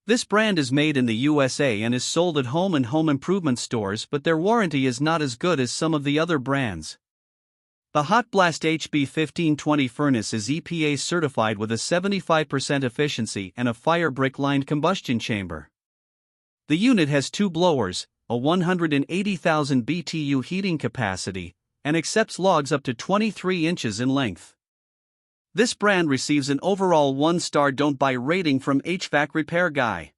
This brand is made in the USA and is sold at home and home improvement stores, but their warranty is not as good as some of the other brands. The Hot Blast HB1520 furnace is EPA certified with a 75% efficiency and a fire brick-lined combustion chamber. The unit has 2 blowers, a 180,000 BTU heating capacity, and accepts logs up to 23 inches in length. This brand receives an overall 1-star don't buy rating from HvacRepairGuy.